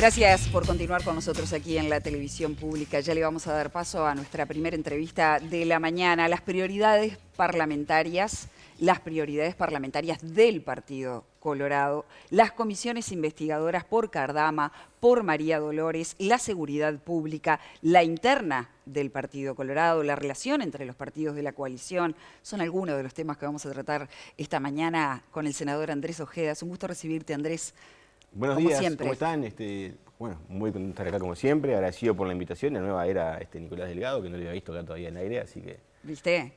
Gracias por continuar con nosotros aquí en la televisión pública. Ya le vamos a dar paso a nuestra primera entrevista de la mañana. Las prioridades parlamentarias del Partido Colorado, las comisiones investigadoras por Cardama, por María Dolores, la seguridad pública, la interna del Partido Colorado, la relación entre los partidos de la coalición, son algunos de los temas que vamos a tratar esta mañana con el senador Andrés Ojeda. Es un gusto recibirte, Andrés. Buenos como días, siempre. ¿Cómo están? Bueno, muy contento de estar acá como siempre, agradecido por la invitación. La nueva era Nicolás Delgado, que no lo había visto acá todavía en aire, así que... ¿Viste?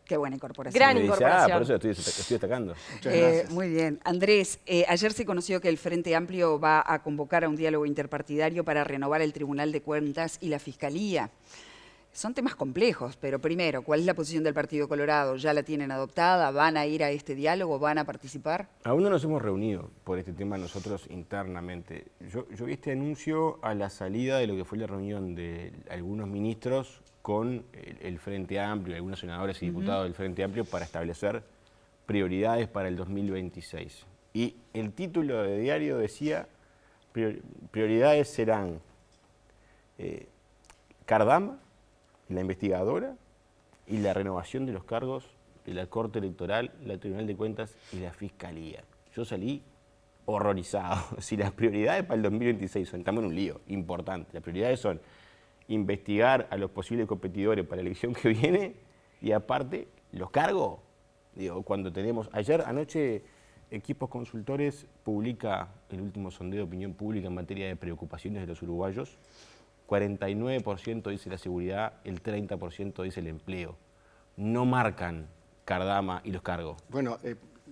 Qué buena incorporación. Gran me dice, incorporación. por eso lo estoy destacando. Muchas gracias. Muy bien. Andrés, ayer se conoció que el Frente Amplio va a convocar a un diálogo interpartidario para renovar el Tribunal de Cuentas y la Fiscalía. Son temas complejos, pero primero, ¿cuál es la posición del Partido Colorado? ¿Ya la tienen adoptada? ¿Van a ir a este diálogo? ¿Van a participar? Aún no nos hemos reunido por este tema nosotros internamente. Yo vi este anuncio a la salida de lo que fue la reunión de algunos ministros con el Frente Amplio, algunos senadores y diputados del Frente Amplio para establecer prioridades para el 2026. Y el título de diario decía, prioridades serán Cardama, la investigadora y la renovación de los cargos de la Corte Electoral, la Tribunal de Cuentas y la Fiscalía. Yo salí horrorizado. Si las prioridades para el 2026 son, estamos en un lío importante, las prioridades son investigar a los posibles competidores para la elección que viene y aparte los cargos. Digo, cuando tenemos, anoche Equipos Consultores publica el último sondeo de opinión pública en materia de preocupaciones de los uruguayos. 49% dice la seguridad, el 30% dice el empleo. No marcan Cardama y los cargos. Bueno,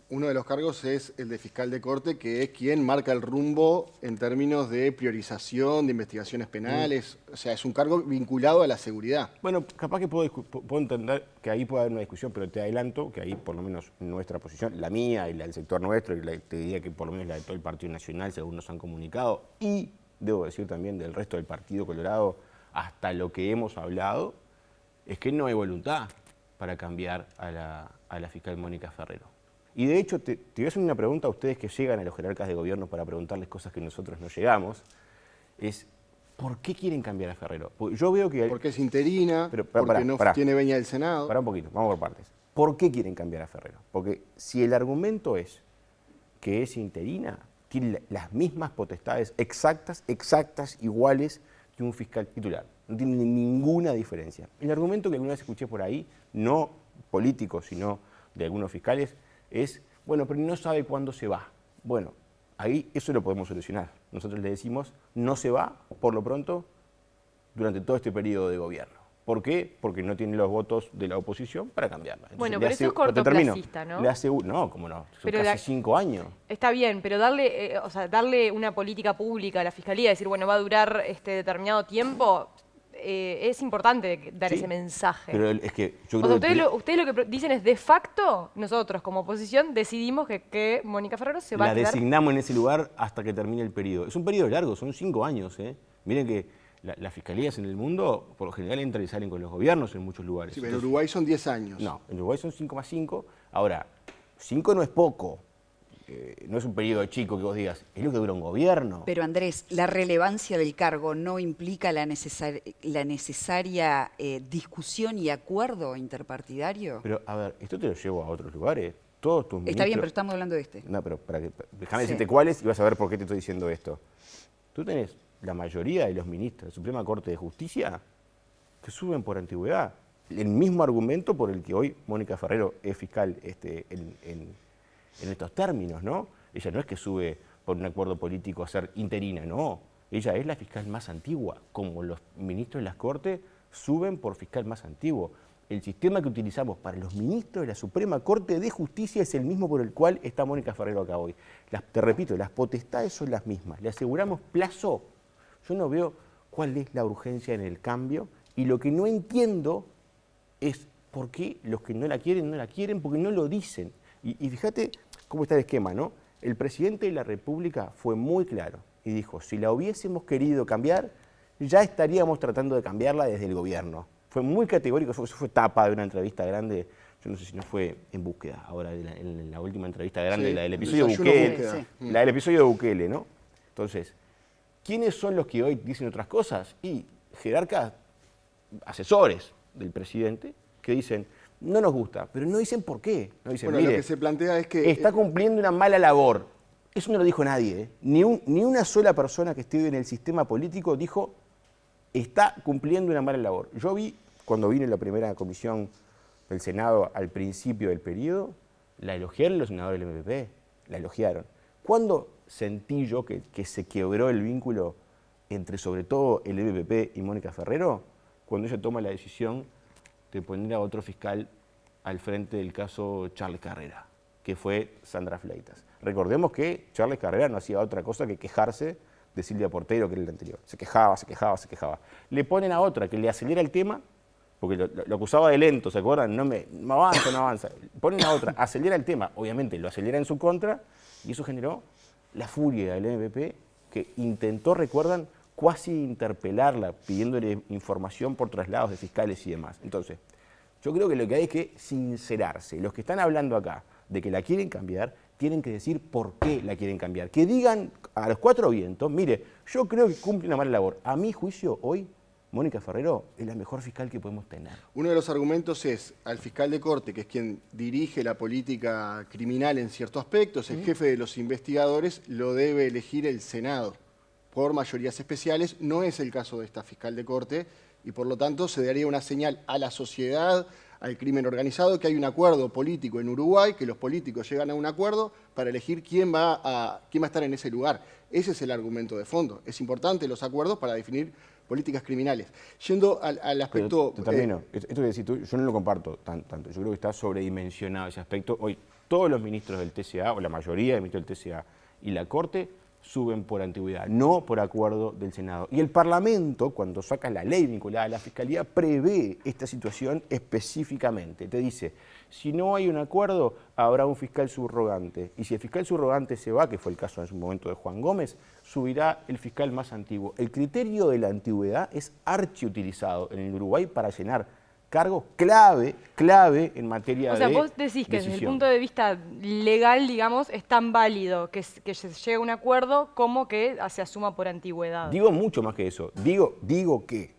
uno de los cargos es el de fiscal de corte, que es quien marca el rumbo en términos de priorización, de investigaciones penales. O sea, es un cargo vinculado a la seguridad. Bueno, capaz que puedo entender que ahí puede haber una discusión, pero te adelanto que ahí por lo menos nuestra posición, la mía y la del sector nuestro, y te diría que por lo menos la de todo el Partido Nacional, según nos han comunicado, y debo decir también del resto del Partido Colorado, hasta lo que hemos hablado, es que no hay voluntad para cambiar a la fiscal Mónica Ferrero. Y de hecho, te voy a hacer una pregunta a ustedes que llegan a los jerarcas de gobierno para preguntarles cosas que nosotros no llegamos, es ¿por qué quieren cambiar a Ferrero? Porque yo veo que... Porque es interina, pero, porque no tiene veña del Senado. Pará un poquito, vamos por partes. ¿Por qué quieren cambiar a Ferrero? Porque si el argumento es que es interina, tiene las mismas potestades exactas, iguales que un fiscal titular. No tiene ninguna diferencia. El argumento que alguna vez escuché por ahí, no político, sino de algunos fiscales, es, bueno, pero no sabe cuándo se va. Bueno, ahí eso lo podemos solucionar. Nosotros le decimos, no se va, por lo pronto, durante todo este periodo de gobierno. ¿Por qué? Porque no tiene los votos de la oposición para cambiarla. Entonces, bueno, pero eso es cortoplacista, ¿no? No, cómo no, son casi 5 años. Está bien, pero darle una política pública a la Fiscalía, decir, bueno, va a durar determinado tiempo, es importante dar ese mensaje. Pero es que yo creo ustedes lo que dicen es, de facto, nosotros como oposición decidimos que Mónica Ferrero se va a quedar... La designamos en ese lugar hasta que termine el periodo. Es un periodo largo, son 5 años. Miren que las fiscalías en el mundo, por lo general, entran y salen con los gobiernos en muchos lugares. Sí, pero en Uruguay son 10 años. No, en Uruguay son 5 más 5. Ahora, 5 no es poco. No es un periodo chico que vos digas, es lo que dura un gobierno. Pero Andrés, la relevancia del cargo no implica la necesaria discusión y acuerdo interpartidario. Pero, a ver, esto te lo llevo a otros lugares. Todos tus ministros... Está bien, pero estamos hablando de este. No, pero déjame decirte cuáles y vas a ver por qué te estoy diciendo esto. Tú tenés la mayoría de los ministros de la Suprema Corte de Justicia que suben por antigüedad. El mismo argumento por el que hoy Mónica Ferrero es fiscal en estos términos, ¿no? Ella no es que sube por un acuerdo político a ser interina, no. Ella es la fiscal más antigua, como los ministros de las Cortes suben por fiscal más antiguo. El sistema que utilizamos para los ministros de la Suprema Corte de Justicia es el mismo por el cual está Mónica Ferrero acá hoy. Te repito, las potestades son las mismas. Le aseguramos plazo. Yo no veo cuál es la urgencia en el cambio y lo que no entiendo es por qué los que no la quieren, porque no lo dicen. Y fíjate cómo está el esquema, ¿no? El presidente de la República fue muy claro y dijo, si la hubiésemos querido cambiar, ya estaríamos tratando de cambiarla desde el gobierno. Fue muy categórico, eso fue tapa de una entrevista grande, yo no sé si no fue En Búsqueda, ahora en la última entrevista grande, sí, la del episodio de Bukele, Búsqueda. La del episodio de Bukele, ¿no? Entonces, ¿quiénes son los que hoy dicen otras cosas? Y jerarcas, asesores del presidente, que dicen, no nos gusta, pero no dicen por qué. No dicen, Bueno, mire, lo que se plantea es que... está cumpliendo una mala labor. Eso no lo dijo nadie, ¿eh? Ni una sola persona que esté en el sistema político dijo, está cumpliendo una mala labor. Yo vi, cuando vine la primera comisión del Senado al principio del periodo, la elogiaron los senadores del MPP, la elogiaron. ¿Cuándo sentí yo que se quebró el vínculo entre sobre todo el MPP y Mónica Ferrero? Cuando ella toma la decisión de poner a otro fiscal al frente del caso Charles Carrera, que fue Sandra Fleitas. Recordemos que Charles Carrera no hacía otra cosa que quejarse de Silvia Portero, que era el anterior. Se quejaba, se quejaba, se quejaba. Le ponen a otra que le acelera el tema, porque lo acusaba de lento, ¿se acuerdan? No avanza, no avanza. Ponen a otra, acelera el tema, obviamente lo acelera en su contra, y eso generó la furia del MPP, que intentó, recuerdan, cuasi interpelarla, pidiéndole información por traslados de fiscales y demás. Entonces, yo creo que lo que hay es que sincerarse. Los que están hablando acá de que la quieren cambiar, tienen que decir por qué la quieren cambiar. Que digan a los cuatro vientos, mire, yo creo que cumple una mala labor. A mi juicio, hoy, Mónica Ferrero es la mejor fiscal que podemos tener. Uno de los argumentos es al fiscal de corte, que es quien dirige la política criminal en ciertos aspectos, el jefe de los investigadores, lo debe elegir el Senado por mayorías especiales. No es el caso de esta fiscal de corte y por lo tanto se daría una señal a la sociedad, al crimen organizado, que hay un acuerdo político en Uruguay, que los políticos llegan a un acuerdo para elegir quién va a estar en ese lugar. Ese es el argumento de fondo. Es importante los acuerdos para definir políticas criminales. Yendo al aspecto... Te termino. Esto que decís tú, yo no lo comparto tanto. Yo creo que está sobredimensionado ese aspecto. Hoy todos los ministros del TCA, o la mayoría de ministros del TCA y la Corte, suben por antigüedad, no por acuerdo del Senado. Y el Parlamento, cuando saca la ley vinculada a la Fiscalía, prevé esta situación específicamente. Te dice, si no hay un acuerdo, habrá un fiscal subrogante. Y si el fiscal subrogante se va, que fue el caso en su momento de Juan Gómez, subirá el fiscal más antiguo. El criterio de la antigüedad es archiutilizado en el Uruguay para llenar cargos clave en materia de O sea, vos decís que desde el punto de vista legal, digamos, es tan válido que se llegue a un acuerdo como que se asuma por antigüedad. Digo mucho más que eso. Digo que,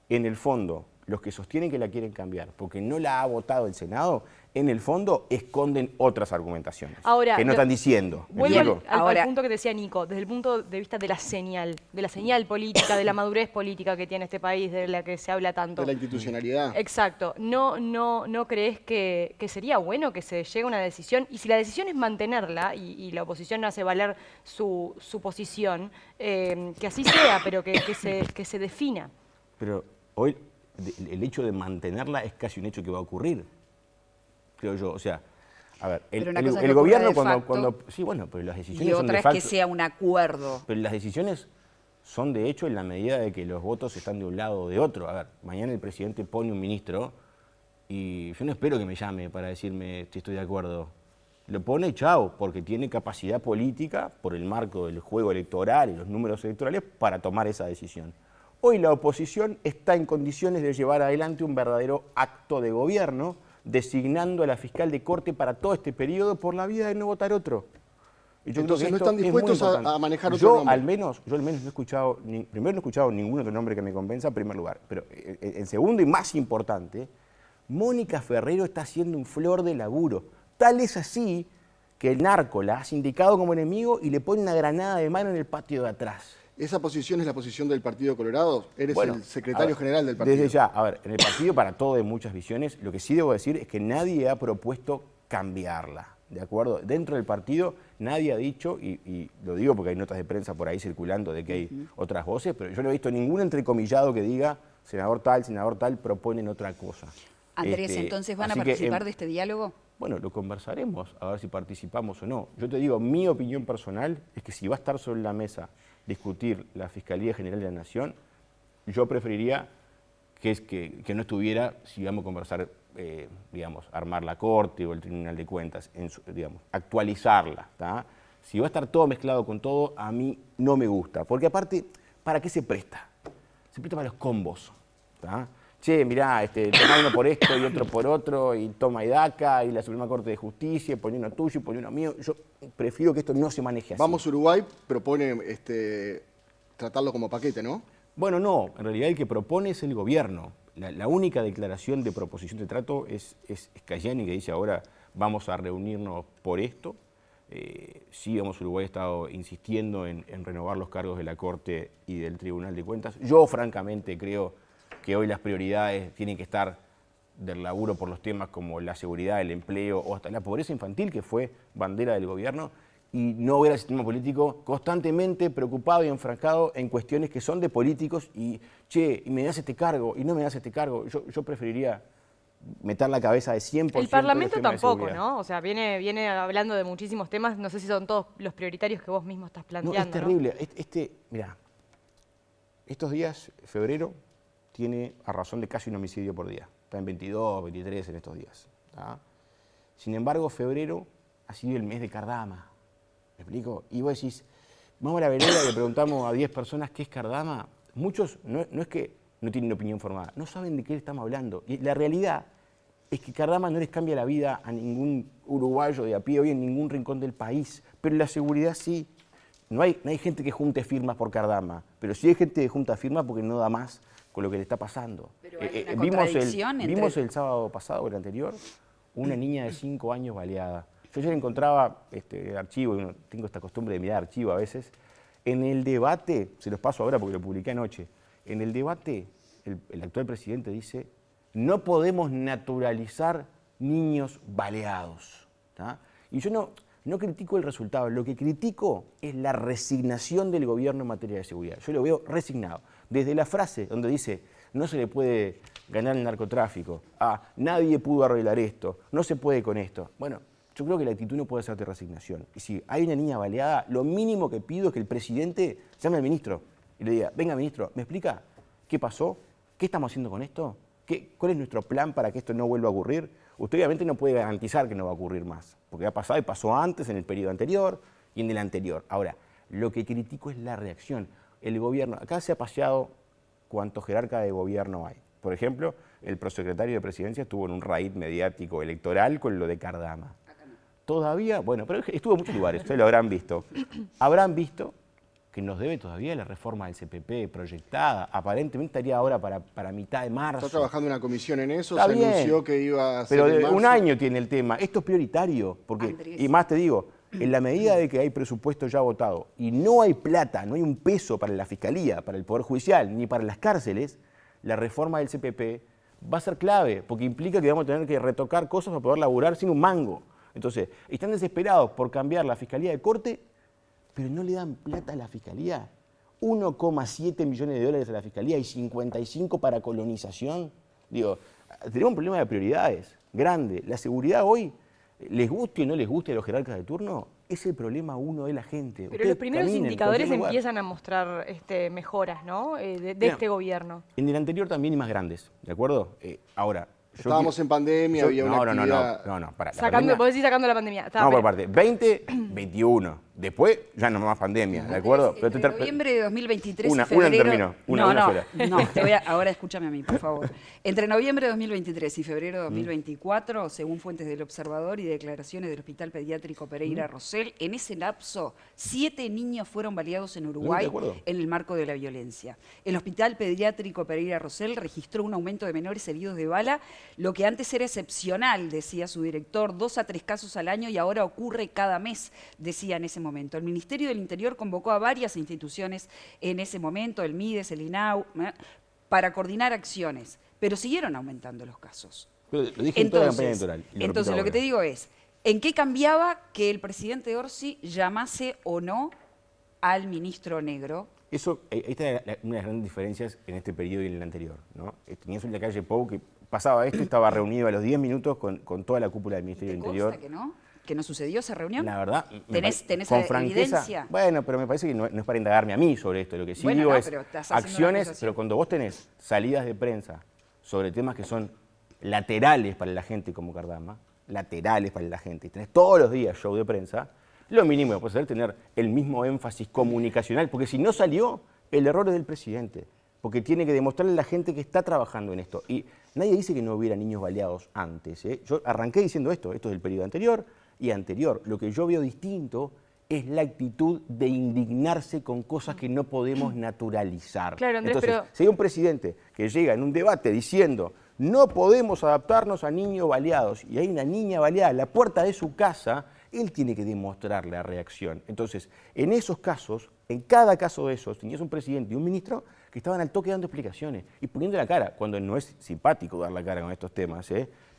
en el fondo, los que sostienen que la quieren cambiar porque no la ha votado el Senado, en el fondo esconden otras argumentaciones Ahora, que no están diciendo. Vuelvo al punto que decía Nico, desde el punto de vista de la señal política, de la madurez política que tiene este país, de la que se habla tanto. De la institucionalidad. Exacto. ¿No crees que sería bueno que se llegue a una decisión? Y si la decisión es mantenerla y la oposición hace valer su posición, que así sea, pero que se defina. Pero hoy el hecho de mantenerla es casi un hecho que va a ocurrir, creo yo. O sea, a ver, el gobierno cuando... Sí, bueno, pero las decisiones son de facto. Y otra es que sea un acuerdo. Pero las decisiones son de hecho en la medida de que los votos están de un lado o de otro. A ver, mañana el presidente pone un ministro y yo no espero que me llame para decirme si estoy de acuerdo. Lo pone y chao, porque tiene capacidad política por el marco del juego electoral y los números electorales para tomar esa decisión. Hoy la oposición está en condiciones de llevar adelante un verdadero acto de gobierno, designando a la fiscal de corte para todo este periodo por la vía de no votar otro. Y yo entonces creo que no están dispuestos a manejar otro nombre. Yo al menos no he escuchado, primero no he escuchado ningún otro nombre que me convenza en primer lugar. Pero en segundo y más importante, Mónica Ferrero está haciendo un flor de laburo. Tal es así que el narco la ha sindicado como enemigo y le pone una granada de mano en el patio de atrás. ¿Esa posición es la posición del Partido Colorado? Eres el secretario general del partido. Desde ya, a ver, en el partido para todo de muchas visiones, lo que sí debo decir es que nadie ha propuesto cambiarla, ¿de acuerdo? Dentro del partido nadie ha dicho, y lo digo porque hay notas de prensa por ahí circulando de que hay otras voces, pero yo no he visto ningún entrecomillado que diga senador tal, proponen otra cosa. Andrés, ¿entonces van a participar de este diálogo? Bueno, lo conversaremos, a ver si participamos o no. Yo te digo, mi opinión personal es que si va a estar sobre la mesa discutir la Fiscalía General de la Nación, yo preferiría que no estuviera, si vamos a conversar, digamos, armar la Corte o el Tribunal de Cuentas, digamos, actualizarla, ¿tá? Si va a estar todo mezclado con todo, a mí no me gusta, porque aparte, ¿para qué se presta? Se presta para los combos, ¿tá? Che, mirá, toma uno por esto y otro por otro, y toma y daca, y la Suprema Corte de Justicia, pone uno tuyo y pone uno mío. Yo prefiero que esto no se maneje así. Vamos Uruguay propone tratarlo como paquete, ¿no? Bueno, no, en realidad el que propone es el gobierno. La única declaración de proposición de trato es Cayani, que dice ahora vamos a reunirnos por esto. Sí, Uruguay ha estado insistiendo en renovar los cargos de la Corte y del Tribunal de Cuentas. Yo francamente creo que hoy las prioridades tienen que estar del laburo por los temas como la seguridad, el empleo o hasta la pobreza infantil, que fue bandera del gobierno, y no ver al sistema político constantemente preocupado y enfrascado en cuestiones que son de políticos y, che, y me das este cargo y no me das este cargo. Yo preferiría meter la cabeza de 100% El Parlamento en los temas de tampoco, seguridad. ¿no? O sea, viene hablando de muchísimos temas, no sé si son todos los prioritarios que vos mismo estás planteando. No, es terrible. Mirá, estos días, febrero, tiene a razón de casi un homicidio por día. Está en 22, 23 en estos días. ¿Tá? Sin embargo, febrero ha sido el mes de Cardama. ¿Me explico? Y vos decís, vamos a la vereda y le preguntamos a 10 personas qué es Cardama. Muchos no es que no tienen opinión formada, no saben de qué estamos hablando. Y la realidad es que Cardama no les cambia la vida a ningún uruguayo de a pie hoy en ningún rincón del país, pero la seguridad sí. No hay gente que junte firmas por Cardama, pero sí hay gente que junta firmas porque no da más con lo que le está pasando. Pero hay una contradicción vimos el sábado pasado, el anterior, una niña de 5 años baleada. Yo ayer encontraba archivo, tengo esta costumbre de mirar archivo a veces. En el debate, se los paso ahora porque lo publiqué anoche, en el debate el actual presidente dice, no podemos naturalizar niños baleados. ¿Tá? Y yo no critico el resultado, lo que critico es la resignación del gobierno en materia de seguridad. Yo lo veo resignado. Desde la frase donde dice, no se le puede ganar el narcotráfico, nadie pudo arreglar esto, no se puede con esto. Bueno, yo creo que la actitud no puede ser de resignación. Y si hay una niña baleada, lo mínimo que pido es que el presidente llame al ministro y le diga, venga ministro, ¿me explica qué pasó? ¿Qué estamos haciendo con esto? ¿Cuál es nuestro plan para que esto no vuelva a ocurrir? Usted obviamente no puede garantizar que no va a ocurrir más, porque ha pasado y pasó antes, en el periodo anterior y en el anterior. Ahora, lo que critico es la reacción. El gobierno, acá se ha paseado cuántos jerarcas de gobierno hay. Por ejemplo, el prosecretario de Presidencia estuvo en un raid mediático electoral con lo de Cardama. Todavía, bueno, pero estuvo en muchos lugares, ustedes lo habrán visto. Habrán visto que nos debe todavía la reforma del CPP proyectada. Aparentemente estaría ahora para mitad de marzo. Está trabajando una comisión en eso, Está se bien, anunció que iba a ser pero en marzo. un año tiene el tema. Esto es prioritario, porque, Andrés. y más te digo, en la medida de que hay presupuesto ya votado y no hay plata, no hay un peso para la Fiscalía, para el Poder Judicial, ni para las cárceles, la reforma del CPP va a ser clave, porque implica que vamos a tener que retocar cosas para poder laburar sin un mango. Entonces, están desesperados por cambiar la Fiscalía de Corte, pero no le dan plata a la Fiscalía. 1,7 millones de dólares a la Fiscalía y 55 para colonización. Digo, tenemos un problema de prioridades grande. La seguridad hoy, les guste o no les guste a los jerarcas de turno, es el problema uno de la gente. Pero Ustedes los primeros caminen en indicadores cualquier lugar. empiezan a mostrar mejoras, ¿no? De Mira, este gobierno. En el anterior también y más grandes, ¿de acuerdo? Ahora, Estábamos en pandemia, había una actividad... No, para. Vos decís sacando la pandemia. Está, Vamos por pero- parte. 20, 21. Después ya no más pandemia, ¿de acuerdo? Pero Entre noviembre de 2023 Una y febrero... terminó, una sola. Ahora escúchame a mí, por favor. Entre noviembre de 2023 y febrero de 2024, según fuentes del Observador y declaraciones del Hospital Pediátrico Pereira Rosell, en ese lapso, 7 niños fueron baleados en Uruguay de acuerdo. en el marco de la violencia. El Hospital Pediátrico Pereira Rosell registró un aumento de menores heridos de bala, lo que antes era excepcional, decía su director, 2 a 3 casos al año y ahora ocurre cada mes, decía en ese momento. El Ministerio del Interior convocó a varias instituciones en ese momento, el MIDES, el INAU, para coordinar acciones, pero siguieron aumentando los casos. Pero lo dije en toda la campaña electoral. y Entonces, repito lo que ahora. te digo es, ¿en qué cambiaba que el presidente Orsi llamase o no al ministro Negro? Eso, ahí está una de las grandes diferencias en este periodo y en el anterior, ¿no? Tenías en la calle Pou que pasaba esto y estaba reunido a los 10 minutos con toda la cúpula del Ministerio del ¿Te Interior. consta que no? ¿Que no sucedió esa reunión? La verdad, ¿Tenés con evidencia? Bueno, pero me parece que no es para indagarme a mí sobre esto. Lo que sí Bueno, digo no, es pero estás haciendo una acciones, acusación. pero cuando vos tenés salidas de prensa sobre temas que son laterales para la gente como Cardama, laterales para la gente, y tenés todos los días show de prensa, lo mínimo que puedes hacer es tener el mismo énfasis comunicacional, porque si no salió, el error es del presidente, porque tiene que demostrarle a la gente que está trabajando en esto. Y nadie dice que no hubiera niños baleados antes, ¿eh? Yo arranqué diciendo esto es del periodo anterior y anterior. Lo que yo veo distinto es la actitud de indignarse con cosas que no podemos naturalizar. Claro, Andrés, Entonces, pero... si hay un presidente que llega en un debate diciendo no podemos adaptarnos a niños baleados y hay una niña baleada en la puerta de su casa, él tiene que demostrar la reacción. Entonces, en esos casos, en cada caso de esos, tenías un presidente y un ministro que estaban al toque dando explicaciones y poniendo la cara, cuando no es simpático dar la cara con estos temas,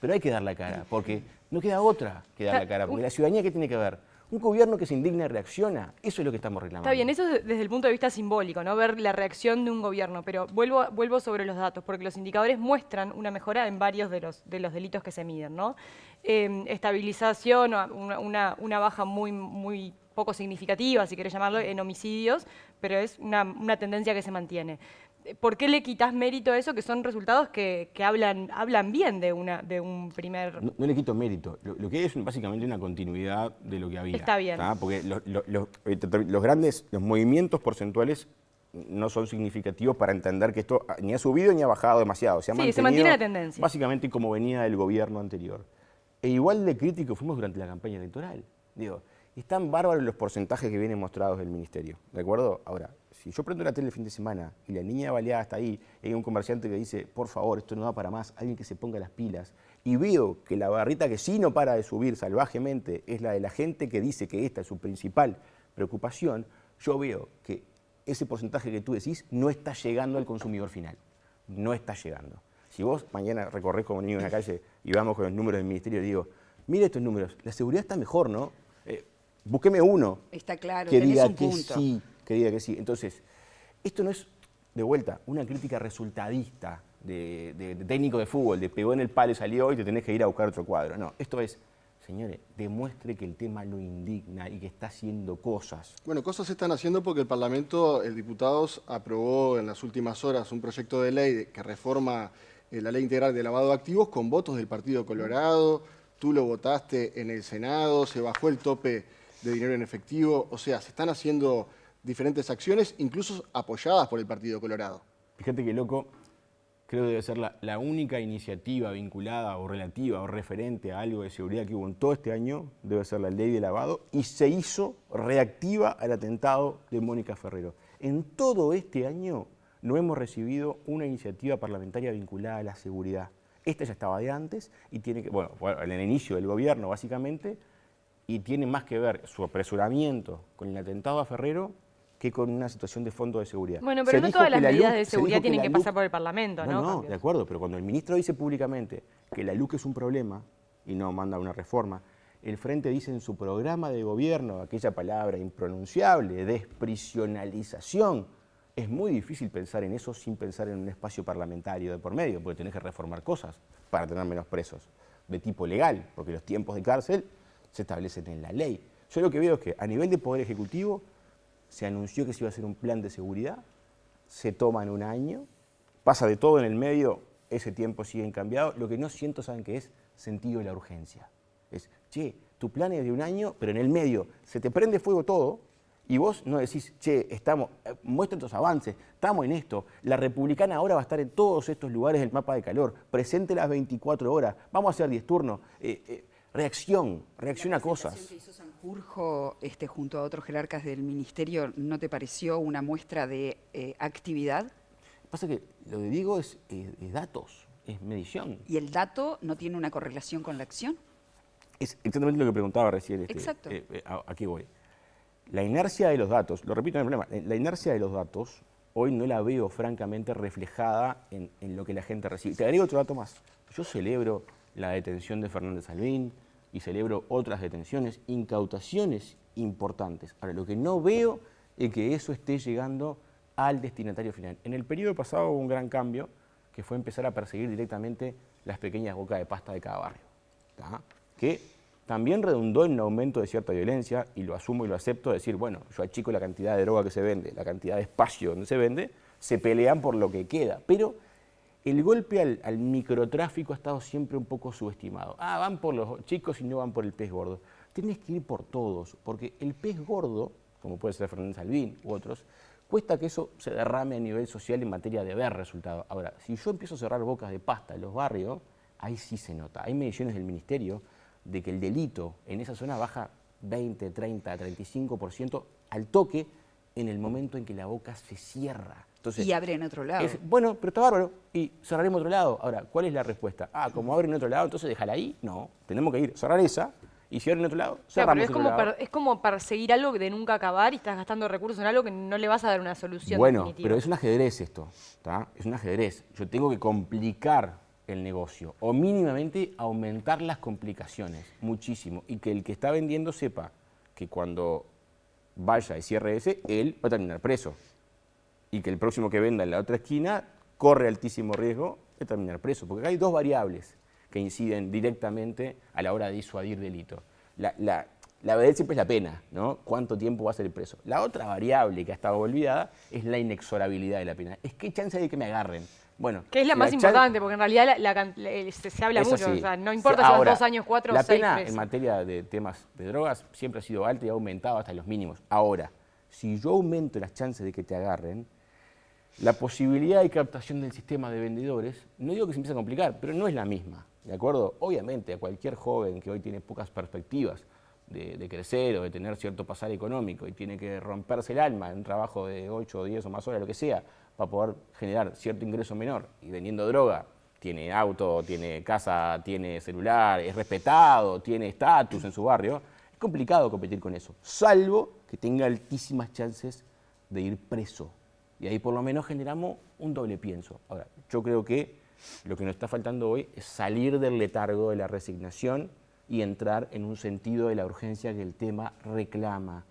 pero hay que dar la cara, porque no queda otra que dar la cara, porque la ciudadanía, ¿qué tiene que ver? Un gobierno que se indigna y reacciona, eso es lo que estamos reclamando. Está bien, eso es desde el punto de vista simbólico, ¿no? Ver la reacción de un gobierno, pero vuelvo sobre los datos, porque los indicadores muestran una mejora en varios de los delitos que se miden, ¿no? Estabilización, una baja muy poco significativa, si querés llamarlo, en homicidios, pero es una tendencia que se mantiene. ¿Por qué le quitas mérito a eso, que son resultados que hablan bien de un primer...? No le quito mérito. Lo que hay es básicamente una continuidad de lo que había. Está bien. Porque los movimientos porcentuales no son significativos para entender que esto ni ha subido ni ha bajado demasiado. Se mantiene la tendencia. Básicamente como venía del gobierno anterior. E igual de crítico fuimos durante la campaña electoral. Digo, están bárbaros los porcentajes que vienen mostrados del ministerio, ¿de acuerdo? Ahora, si yo prendo la tele el fin de semana y la niña baleada está ahí, y hay un comerciante que dice, por favor, esto no va para más, alguien que se ponga las pilas, y veo que la barrita que sí no para de subir salvajemente es la de la gente que dice que esta es su principal preocupación, yo veo que ese porcentaje que tú decís no está llegando al consumidor final, no está llegando. Si vos mañana recorres como niño en la calle y vamos con los números del ministerio y digo, mire estos números, la seguridad está mejor, ¿no? Búsqueme uno está claro, que tenés diga un que punto. sí, que diga que sí. Entonces, esto no es, de vuelta, una crítica resultadista de técnico de fútbol, de pegó en el palo y salió y te tenés que ir a buscar otro cuadro. No, esto es, señores, demuestre que el tema lo indigna y que está haciendo cosas. Bueno, cosas se están haciendo porque el Parlamento, el diputados, aprobó en las últimas horas un proyecto de ley que reforma la ley integral de lavado de activos con votos del Partido Colorado. Tú lo votaste en el Senado, se bajó el tope de dinero en efectivo. O sea, se están haciendo diferentes acciones, incluso apoyadas por el Partido Colorado. Fíjate que loco, creo que debe ser la única iniciativa vinculada o relativa o referente a algo de seguridad que hubo en todo este año, debe ser la ley de lavado, y se hizo reactiva al atentado de Mónica Ferrero. En todo este año no hemos recibido una iniciativa parlamentaria vinculada a la seguridad. Esta ya estaba de antes y tiene que, bueno, en el inicio del gobierno básicamente, y tiene más que ver su apresuramiento con el atentado a Ferrero que con una situación de fondo de seguridad. Bueno, pero no todas las medidas de seguridad tienen que pasar por el Parlamento, ¿no? No, de acuerdo, pero cuando el ministro dice públicamente que la LUC es un problema y no manda una reforma, el Frente dice en su programa de gobierno aquella palabra impronunciable, desprisionalización. Es muy difícil pensar en eso sin pensar en un espacio parlamentario de por medio, porque tenés que reformar cosas para tener menos presos, de tipo legal, porque los tiempos de cárcel se establecen en la ley. Yo lo que veo es que a nivel de Poder Ejecutivo se anunció que se iba a hacer un plan de seguridad, se toma en un año, pasa de todo en el medio, ese tiempo sigue cambiado. Lo que no siento, ¿saben qué es? Sentido de la urgencia. Es, che, tu plan es de un año, pero en el medio se te prende fuego todo y vos no decís, che, muestra tus avances, estamos en esto, la republicana ahora va a estar en todos estos lugares del mapa de calor, presente las 24 horas, vamos a hacer 10 turnos. Reacciona a cosas. La presentación que hizo Sanjurjo junto a otros jerarcas del ministerio, ¿no te pareció una muestra de actividad? Pasa que lo de Diego es datos, es medición. ¿Y el dato no tiene una correlación con la acción? Es exactamente lo que preguntaba recién. Exacto. Aquí voy. La inercia de los datos, lo repito en el problema, la inercia de los datos hoy no la veo francamente reflejada en lo que la gente recibe. Te agrego otro dato más. Yo celebro la detención de Fernández Albín y celebro otras detenciones, incautaciones importantes. Ahora, lo que no veo es que eso esté llegando al destinatario final. En el periodo pasado hubo un gran cambio, que fue empezar a perseguir directamente las pequeñas bocas de pasta de cada barrio, ¿tá? Que también redundó en un aumento de cierta violencia, y lo asumo y lo acepto, decir, bueno, yo achico la cantidad de droga que se vende, la cantidad de espacio donde se vende, se pelean por lo que queda, pero el golpe al microtráfico ha estado siempre un poco subestimado. Van por los chicos y no van por el pez gordo. Tienes que ir por todos, porque el pez gordo, como puede ser Fernández Albín u otros, cuesta que eso se derrame a nivel social en materia de ver resultados. Ahora, si yo empiezo a cerrar bocas de pasta en los barrios, ahí sí se nota. Hay mediciones del ministerio de que el delito en esa zona baja 20, 30, 35% al toque en el momento en que la boca se cierra. Entonces, y abre en otro lado. Bueno, pero está bárbaro. Y cerraremos otro lado. Ahora, ¿cuál es la respuesta? Como abren en otro lado, entonces déjala ahí. No, tenemos que ir, cerrar esa. Y si abren en otro lado, cerramos pero otro lado. es como perseguir algo de nunca acabar y estás gastando recursos en algo que no le vas a dar una solución Bueno, definitiva. pero es un ajedrez esto, ¿tá? Es un ajedrez. Yo tengo que complicar el negocio o mínimamente aumentar las complicaciones muchísimo y que el que está vendiendo sepa que cuando vaya y cierre ese, él va a terminar preso y que el próximo que venda en la otra esquina corre altísimo riesgo de terminar preso, porque acá hay dos variables que inciden directamente a la hora de disuadir delito. La verdad siempre es la pena, ¿no? ¿Cuánto tiempo va a ser el preso? La otra variable que ha estado olvidada es la inexorabilidad de la pena. Es qué chance de que me agarren. Bueno, que es la más importante, porque en realidad se habla mucho, así. o sea, no importa si van 2 años, 4 o 6 La pena presos. en materia de temas de drogas siempre ha sido alta y ha aumentado hasta los mínimos. Ahora, si yo aumento las chances de que te agarren, la posibilidad de captación del sistema de vendedores, no digo que se empiece a complicar, pero no es la misma, ¿de acuerdo? Obviamente, a cualquier joven que hoy tiene pocas perspectivas de crecer o de tener cierto pasar económico y tiene que romperse el alma en un trabajo de 8 o 10 o más horas, lo que sea, para poder generar cierto ingreso menor y vendiendo droga, tiene auto, tiene casa, tiene celular, es respetado, tiene estatus en su barrio, es complicado competir con eso, salvo que tenga altísimas chances de ir preso. Y ahí por lo menos generamos un doble pienso. Ahora, yo creo que lo que nos está faltando hoy es salir del letargo de la resignación y entrar en un sentido de la urgencia que el tema reclama.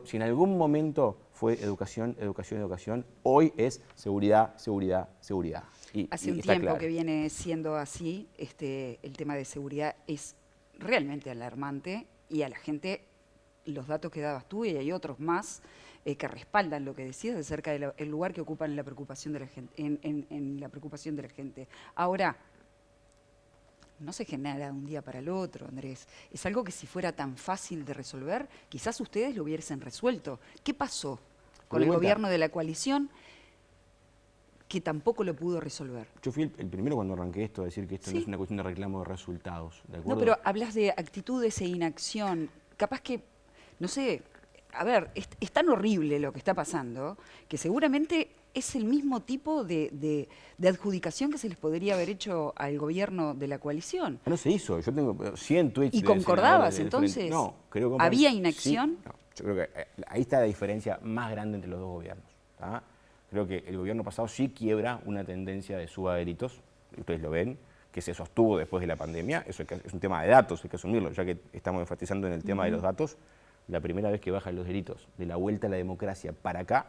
Si en algún momento fue educación, educación, educación, hoy es seguridad, seguridad, seguridad. Hace un tiempo que viene siendo así, el tema de seguridad es realmente alarmante y a la gente, los datos que dabas tú y hay otros más que respaldan lo que decías acerca del lugar que ocupan en la preocupación de la gente, en la preocupación de la gente. Ahora, no se genera de un día para el otro, Andrés. Es algo que si fuera tan fácil de resolver, quizás ustedes lo hubiesen resuelto. ¿Qué pasó con el gobierno de la coalición que tampoco lo pudo resolver? Yo fui el primero cuando arranqué esto a decir que esto no es una cuestión de reclamo de resultados, ¿de acuerdo? No, pero hablas de actitudes e inacción. Capaz que, no sé, a ver, es tan horrible lo que está pasando que seguramente es el mismo tipo de adjudicación que se les podría haber hecho al gobierno de la coalición. No se hizo, yo tengo 100 tweets. ¿Y concordabas entonces? No, creo que... ¿Había inacción? Sí, no, yo creo que ahí está la diferencia más grande entre los dos gobiernos. ¿Tá? Creo que el gobierno pasado sí quiebra una tendencia de suba de delitos, ustedes lo ven, que se sostuvo después de la pandemia. Eso es un tema de datos, hay que asumirlo, ya que estamos enfatizando en el tema de los datos. La primera vez que bajan los delitos de la vuelta a la democracia para acá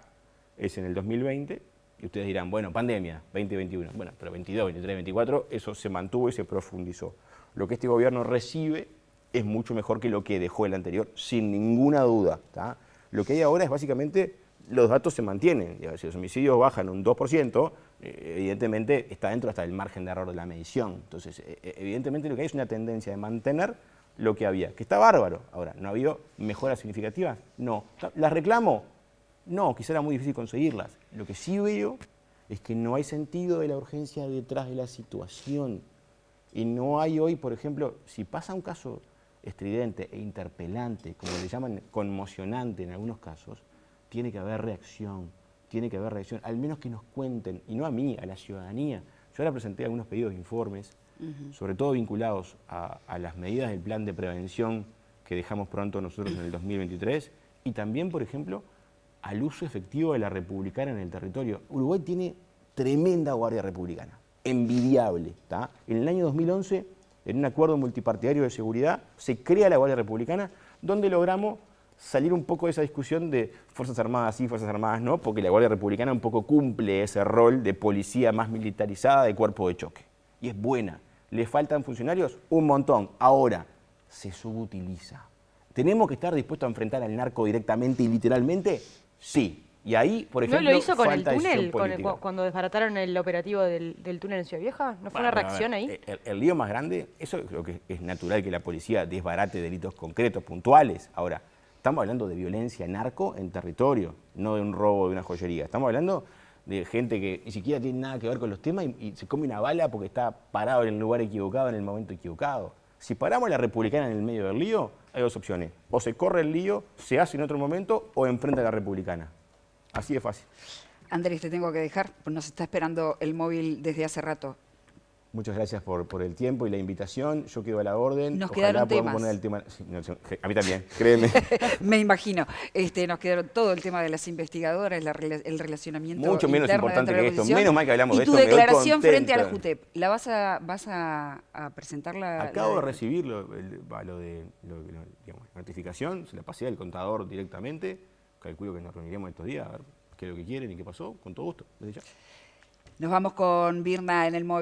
es en el 2020, y ustedes dirán, bueno, pandemia, 2021, bueno, pero 22, 23, 24, eso se mantuvo y se profundizó. Lo que este gobierno recibe es mucho mejor que lo que dejó el anterior, sin ninguna duda. ¿Tá? Lo que hay ahora es básicamente, los datos se mantienen, si los homicidios bajan un 2%, evidentemente está dentro hasta del margen de error de la medición. Entonces, evidentemente lo que hay es una tendencia de mantener lo que había, que está bárbaro. Ahora, ¿no ha habido mejoras significativas? No. ¿Las reclamo? No, quizá era muy difícil conseguirlas. Lo que sí veo es que no hay sentido de la urgencia detrás de la situación. Y no hay hoy, por ejemplo, si pasa un caso estridente e interpelante, como le llaman conmocionante en algunos casos, tiene que haber reacción, al menos que nos cuenten, y no a mí, a la ciudadanía. Yo ahora presenté algunos pedidos de informes, sobre todo vinculados a las medidas del plan de prevención que dejamos pronto nosotros en el 2023, y también, por ejemplo, al uso efectivo de la republicana en el territorio. Uruguay tiene tremenda guardia republicana, envidiable. ¿Tá? En el año 2011, en un acuerdo multipartidario de seguridad, se crea la Guardia Republicana, donde logramos salir un poco de esa discusión de Fuerzas Armadas sí, Fuerzas Armadas no, porque la Guardia Republicana un poco cumple ese rol de policía más militarizada, de cuerpo de choque. Y es buena. ¿Le faltan funcionarios? Un montón. Ahora, se subutiliza. ¿Tenemos que estar dispuestos a enfrentar al narco directamente y literalmente? Sí. Y ahí, por ejemplo, ¿No lo hizo con el falta túnel, decisión cuando desbarataron el operativo del túnel en Ciudad Vieja? ¿No fue una reacción ahí? El lío más grande, eso creo que es natural que la policía desbarate delitos concretos, puntuales. Ahora, estamos hablando de violencia narco en territorio, no de un robo de una joyería. Estamos hablando de gente que ni siquiera tiene nada que ver con los temas y se come una bala porque está parado en el lugar equivocado en el momento equivocado. Si paramos a la republicana en el medio del lío, hay dos opciones. O se corre el lío, se hace en otro momento, o enfrenta a la republicana. Así de fácil. Andrés, te tengo que dejar, pues nos está esperando el móvil desde hace rato. Muchas gracias por el tiempo y la invitación. Yo quedo a la orden. Nos Ojalá quedaron podamos temas. poner el tema. Sí, no, a mí también, créeme. Me imagino. Nos quedaron todo el tema de las investigadoras, el relacionamiento Mucho menos interno importante dentro de la que esto. oposición. Menos mal que hablamos de y tu esto. Me voy declaración frente a la contento. JUTEP, ¿la vas a presentarla? Acabo de recibir lo de digamos, notificación, se la pasé al contador directamente. Calculo que nos reuniremos estos días a ver qué es lo que quieren y qué pasó. Con todo gusto, desde ya. Nos vamos con Virna en el móvil.